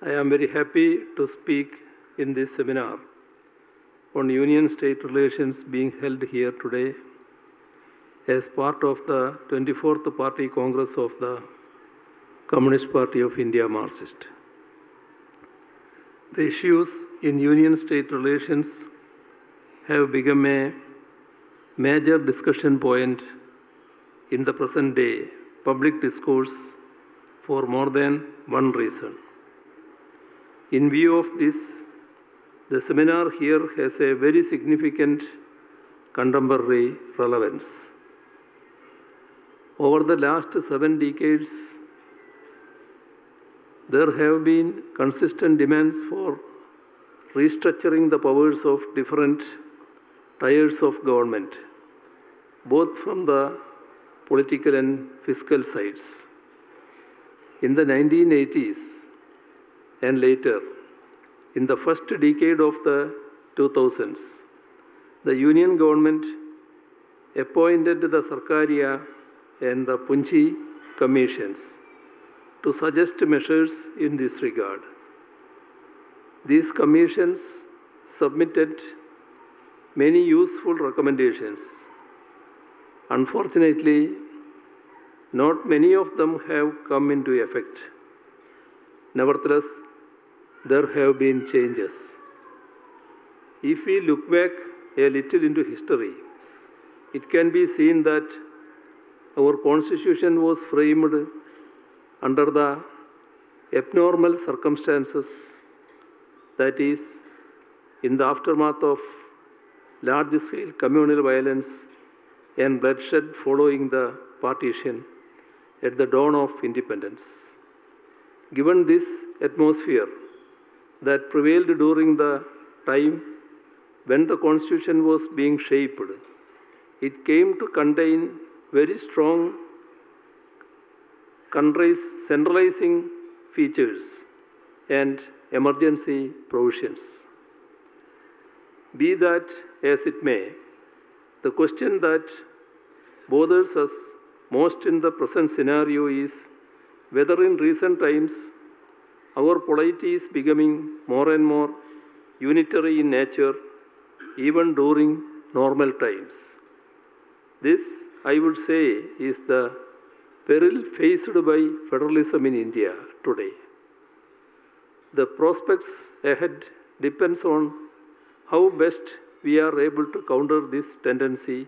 I am very happy to speak in this seminar on Union-State relations being held here today as part of the 24th Party Congress of the Communist Party of India Marxist. The issues in Union-State relations have become a major discussion point in the present day public discourse for more than one reason. In view of this, the seminar here has a very significant contemporary relevance. Over the last 7 decades, there have been consistent demands for restructuring the powers of different tiers of government, both from the political and fiscal sides. In the 1980s and later, in the first decade of the 2000s, the Union government appointed the Sarkaria and the Punchi commissions to suggest measures in this regard. These commissions submitted many useful recommendations. Unfortunately, not many of them have come into effect. Nevertheless, there have been changes. If we look back a little into history, it can be seen that our Constitution was framed under the abnormal circumstances, that is, in the aftermath of large-scale communal violence and bloodshed following the partition at the dawn of independence. Given this atmosphere that prevailed during the time when the Constitution was being shaped, it came to contain very strong centralizing features and emergency provisions. Be that as it may, the question that bothers us most in the present scenario is whether in recent times our polity is becoming more and more unitary in nature, even during normal times. This, I would say, is the peril faced by federalism in India today. The prospects ahead depends on how best we are able to counter this tendency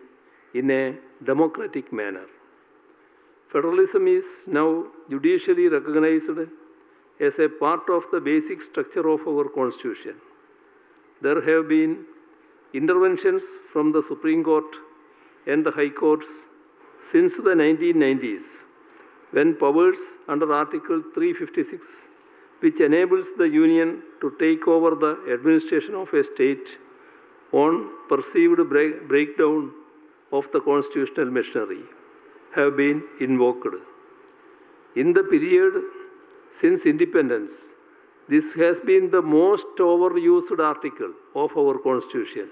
in a democratic manner. Federalism is now judicially recognized as a part of the basic structure of our Constitution. There have been interventions from the Supreme Court and the High Courts since the 1990s, when powers under Article 356, which enables the Union to take over the administration of a state on perceived breakdown of the constitutional machinery, have been invoked. In the period since independence, this has been the most overused article of our Constitution,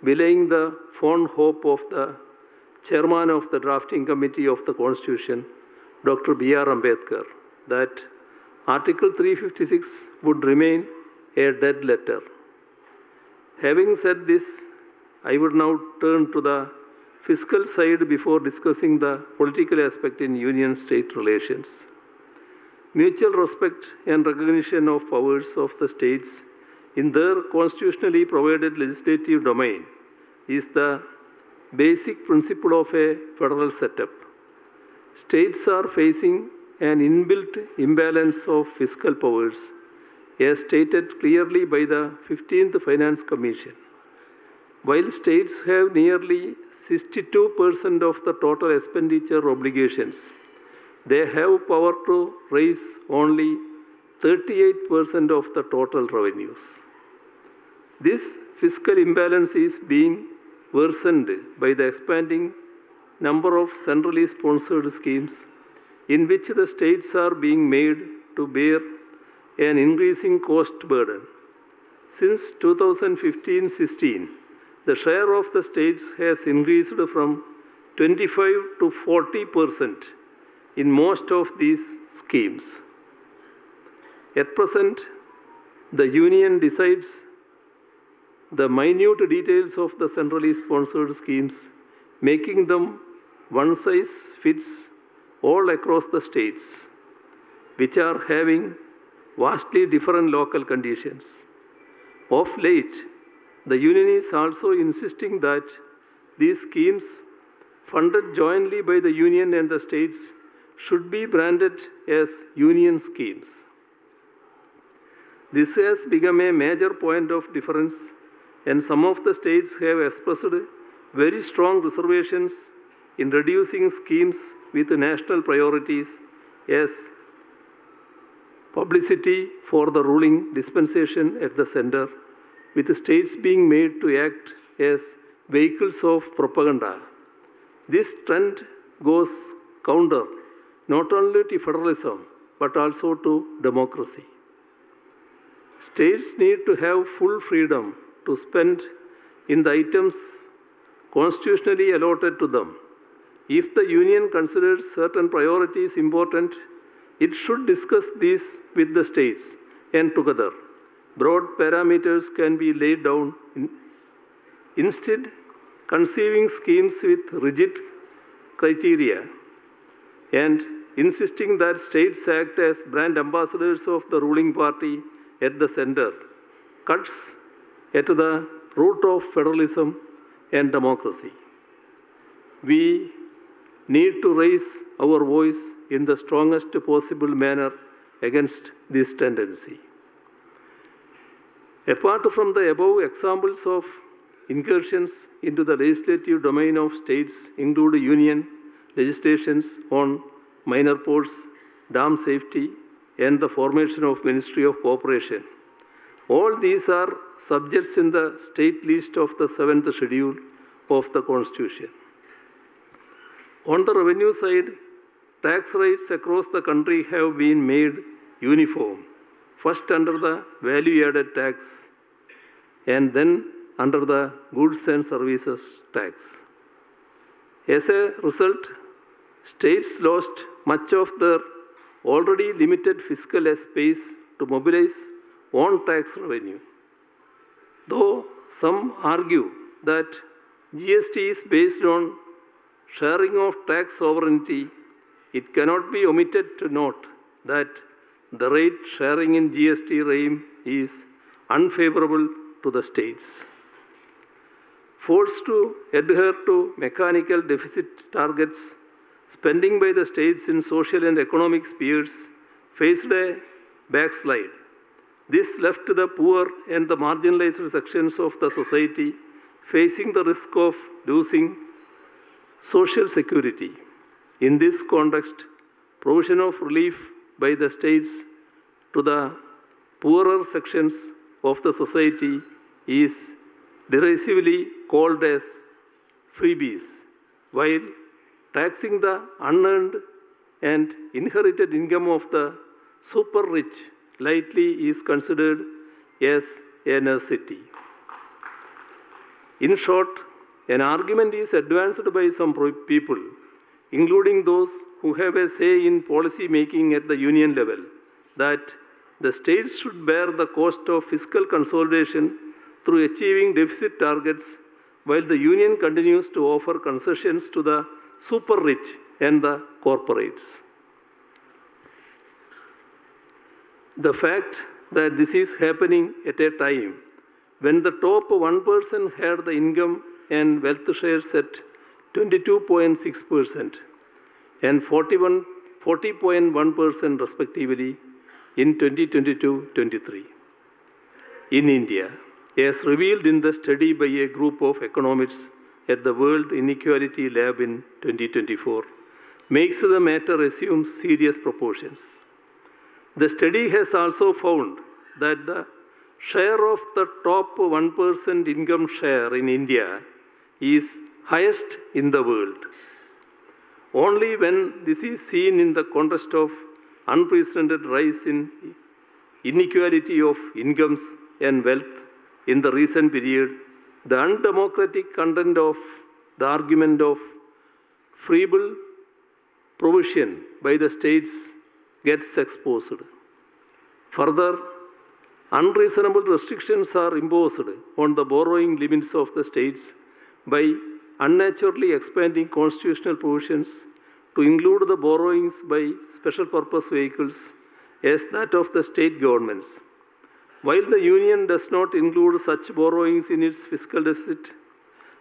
belying the fond hope of the chairman of the drafting committee of the Constitution, Dr. B.R. Ambedkar, that Article 356 would remain a dead letter. Having said this, I would now turn to the fiscal side before discussing the political aspect in Union-State relations. Mutual respect and recognition of powers of the states in their constitutionally provided legislative domain is the basic principle of a federal setup. States are facing an inbuilt imbalance of fiscal powers, as stated clearly by the 15th Finance Commission. While states have nearly 62% of the total expenditure obligations, they have power to raise only 38% of the total revenues. This fiscal imbalance is being worsened by the expanding number of centrally sponsored schemes in which the states are being made to bear an increasing cost burden. Since 2015-16, the share of the states has increased from 25 to 40% in most of these schemes. At present, the Union decides the minute details of the centrally sponsored schemes, making them one size fits all across the states, which are having vastly different local conditions. Of late, the Union is also insisting that these schemes, funded jointly by the Union and the states, should be branded as Union schemes. This has become a major point of difference, and some of the states have expressed very strong reservations in reducing schemes with national priorities as publicity for the ruling dispensation at the center, with the states being made to act as vehicles of propaganda. This trend goes counter not only to federalism but also to democracy. States need to have full freedom to spend in the items constitutionally allotted to them. If the Union considers certain priorities important, it should discuss these with the states, and together, broad parameters can be laid down. Instead, conceiving schemes with rigid criteria and insisting that states act as brand ambassadors of the ruling party at the center cuts at the root of federalism and democracy. We need to raise our voice in the strongest possible manner against this tendency. Apart from the above examples of incursions into the legislative domain of states include Union legislations on minor ports, dam safety, and the formation of Ministry of Cooperation. All these are subjects in the state list of the 7th schedule of the Constitution. On the revenue side, tax rates across the country have been made uniform, first under the value-added tax and then under the goods and services tax. As a result, states lost much of their already limited fiscal space to mobilize own tax revenue. Though some argue that GST is based on sharing of tax sovereignty, it cannot be omitted to note that the rate sharing in GST regime is unfavorable to the states. Forced to adhere to mechanical deficit targets, spending by the states in social and economic spheres faced a backslide. This left the poor and the marginalized sections of the society facing the risk of losing social security. In this context, provision of relief by the states to the poorer sections of the society is derisively called as freebies, while taxing the unearned and inherited income of the super rich lightly is considered as a necessity. In short, an argument is advanced by some people, including those who have a say in policy making at the Union level, that the states should bear the cost of fiscal consolidation through achieving deficit targets, while the Union continues to offer concessions to the super rich and the corporates. The fact that this is happening at a time when the top 1% had the income and wealth shares at 22.6% and 40.1% respectively in 2022-23. In India, as revealed in the study by a group of economists at the World Inequality Lab in 2024, makes the matter assume serious proportions. The study has also found that the share of the top 1% income share in India is highest in the world. Only when this is seen in the context of unprecedented rise in inequality of incomes and wealth in the recent period, the undemocratic content of the argument of feeble provision by the states gets exposed. Further, unreasonable restrictions are imposed on the borrowing limits of the states by unnaturally expanding constitutional provisions to include the borrowings by special purpose vehicles as that of the state governments. While the Union does not include such borrowings in its fiscal deficit,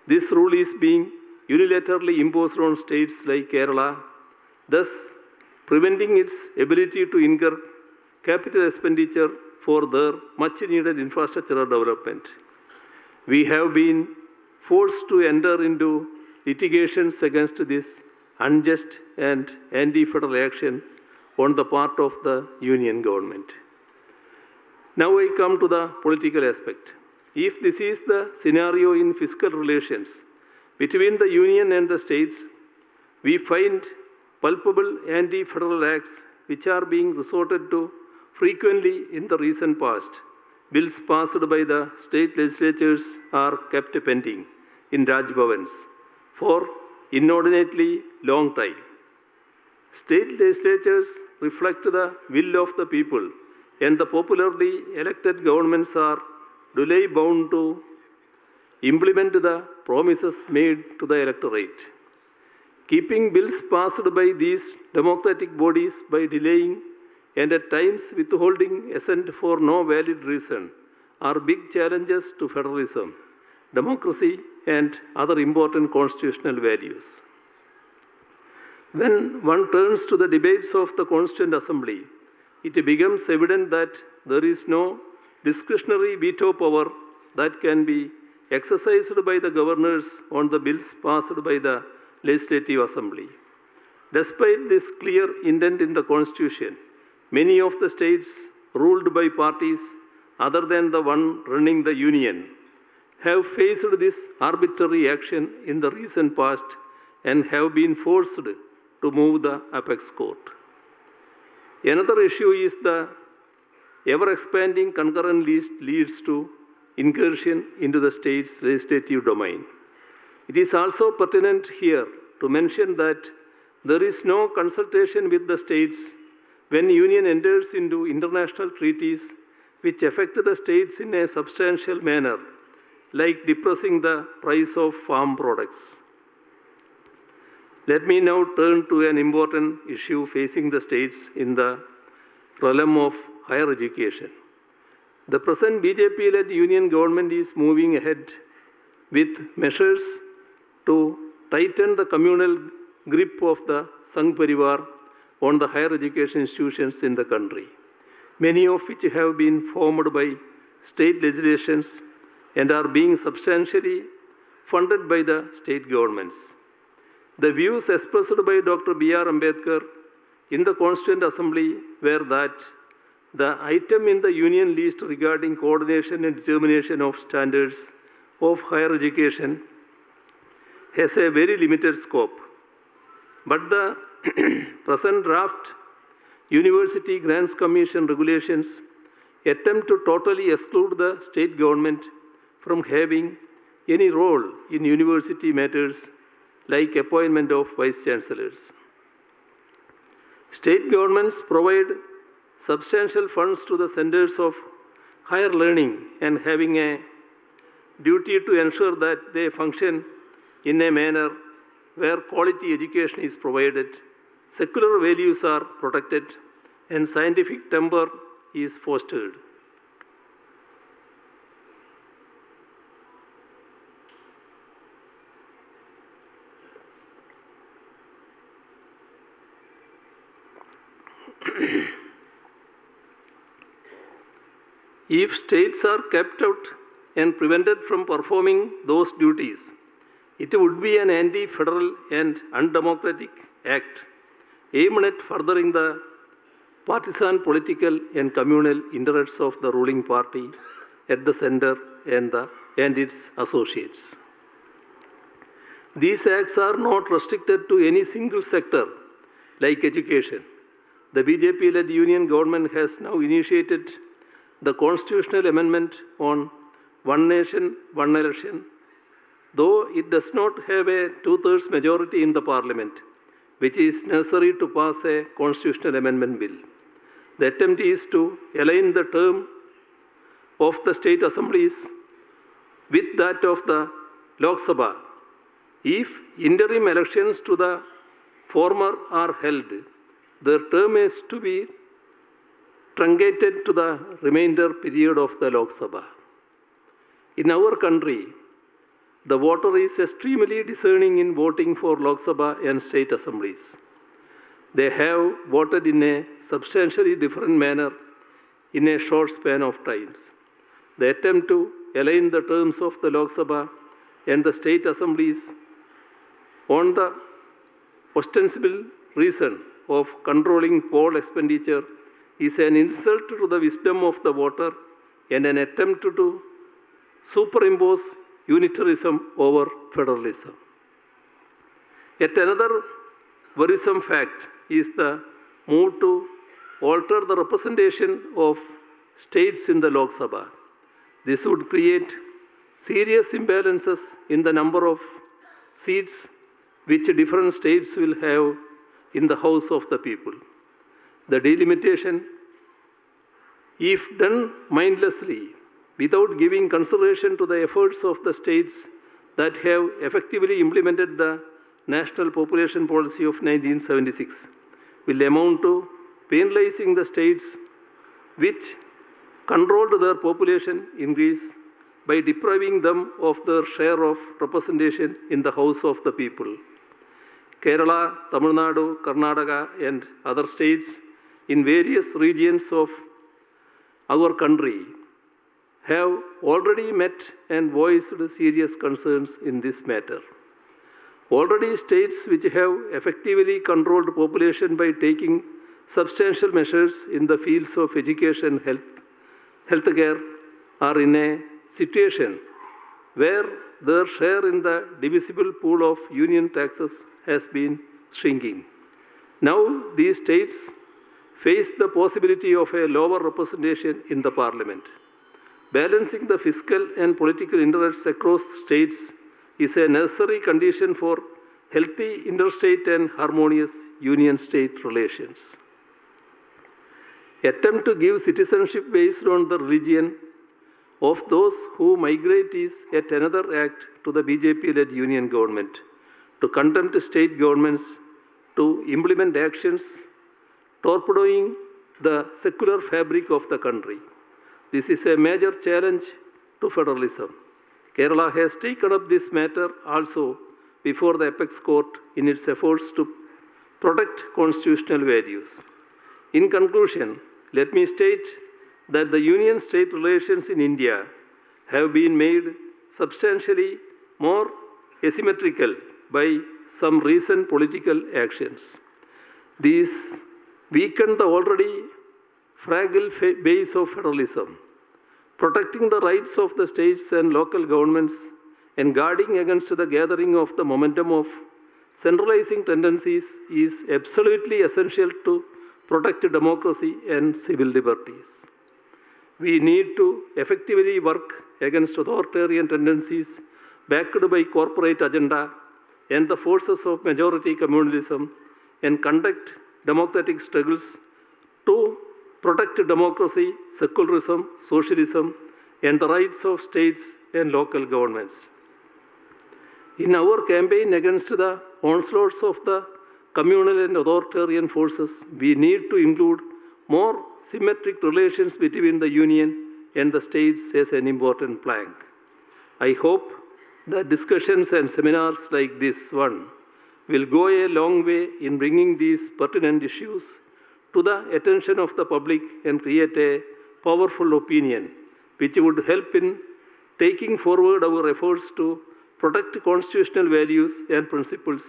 this rule is being unilaterally imposed on states like Kerala, thus preventing its ability to incur capital expenditure for their much-needed infrastructural development. We have been forced to enter into litigations against this unjust and anti-federal action on the part of the Union government. Now I come to the political aspect. If this is the scenario in fiscal relations between the Union and the states, we find palpable anti-federal acts which are being resorted to frequently in the recent past. Bills passed by the state legislatures are kept pending in Raj Bhavans for inordinately long time. State legislatures reflect the will of the people, and the popularly elected governments are duly bound to implement the promises made to the electorate. Keeping bills passed by these democratic bodies by delaying and at times withholding assent for no valid reason are big challenges to federalism, democracy, and other important constitutional values. When one turns to the debates of the Constituent Assembly, it becomes evident that there is no discretionary veto power that can be exercised by the governors on the bills passed by the Legislative Assembly. Despite this clear intent in the Constitution, many of the states ruled by parties other than the one running the Union have faced this arbitrary action in the recent past and have been forced to move the apex court. Another issue is the ever-expanding concurrent list leads to incursion into the state's legislative domain. It is also pertinent here to mention that there is no consultation with the states when Union enters into international treaties which affect the states in a substantial manner, like depressing the price of farm products. Let me now turn to an important issue facing the states in the realm of higher education. The present BJP-led Union government is moving ahead with measures to tighten the communal grip of the Sangh Parivar on the higher education institutions in the country, many of which have been formed by state legislations and are being substantially funded by the state governments. The views expressed by Dr. B.R. Ambedkar in the Constituent Assembly were that the item in the Union list regarding coordination and determination of standards of higher education has a very limited scope. But the present draft University Grants Commission regulations attempt to totally exclude the state government from having any role in university matters like appointment of vice chancellors. State governments provide substantial funds to the centers of higher learning and having a duty to ensure that they function in a manner where quality education is provided, secular values are protected, and scientific temper is fostered. If states are kept out and prevented from performing those duties, it would be an anti-federal and undemocratic act aimed at furthering the partisan political and communal interests of the ruling party at the center and its associates. These acts are not restricted to any single sector like education. The BJP-led Union government has now initiated the constitutional amendment on One Nation, One Election, though it does not have a two-thirds majority in the parliament, which is necessary to pass a constitutional amendment bill. The attempt is to align the term of the state assemblies with that of the Lok Sabha. If interim elections to the former are held, their term is to be truncated to the remainder period of the Lok Sabha. In our country, the voter is extremely discerning in voting for Lok Sabha and state assemblies. They have voted in a substantially different manner in a short span of times. The attempt to align the terms of the Lok Sabha and the state assemblies on the ostensible reason of controlling poll expenditure is an insult to the wisdom of the voter and an attempt to superimpose unitarism over federalism. Yet another worrisome fact is the move to alter the representation of states in the Lok Sabha. This would create serious imbalances in the number of seats which different states will have in the House of the People. The delimitation, if done mindlessly, without giving consideration to the efforts of the states that have effectively implemented the National Population Policy of 1976, will amount to penalizing the states which controlled their population increase by depriving them of their share of representation in the House of the People. Kerala, Tamil Nadu, Karnataka, and other states in various regions of our country have already met and voiced serious concerns in this matter. Already states which have effectively controlled population by taking substantial measures in the fields of education and healthcare are in a situation where their share in the divisible pool of union taxes has been shrinking. Now these states face the possibility of a lower representation in the parliament. Balancing the fiscal and political interests across states is a necessary condition for healthy interstate and harmonious union-state relations. Attempt to give citizenship based on the religion of those who migrate is yet another act to the BJP-led union government to contempt state governments to implement actions torpedoing the secular fabric of the country. This is a major challenge to federalism. Kerala has taken up this matter also before the apex court in its efforts to protect constitutional values. In conclusion, let me state that the union-state relations in India have been made substantially more asymmetrical by some recent political actions. These weaken the already fragile base of federalism. Protecting the rights of the states and local governments and guarding against the gathering of the momentum of centralizing tendencies is absolutely essential to protect democracy and civil liberties. We need to effectively work against authoritarian tendencies backed by corporate agenda and the forces of majority communalism and conduct democratic struggles to protect democracy, secularism, socialism, and the rights of states and local governments. In our campaign against the onslaughts of the communal and authoritarian forces, we need to include more symmetric relations between the Union and the states as an important plank. I hope that discussions and seminars like this one will go a long way in bringing these pertinent issues to the attention of the public and create a powerful opinion which would help in taking forward our efforts to protect constitutional values and principles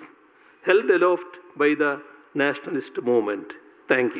held aloft by the nationalist movement. Thank you.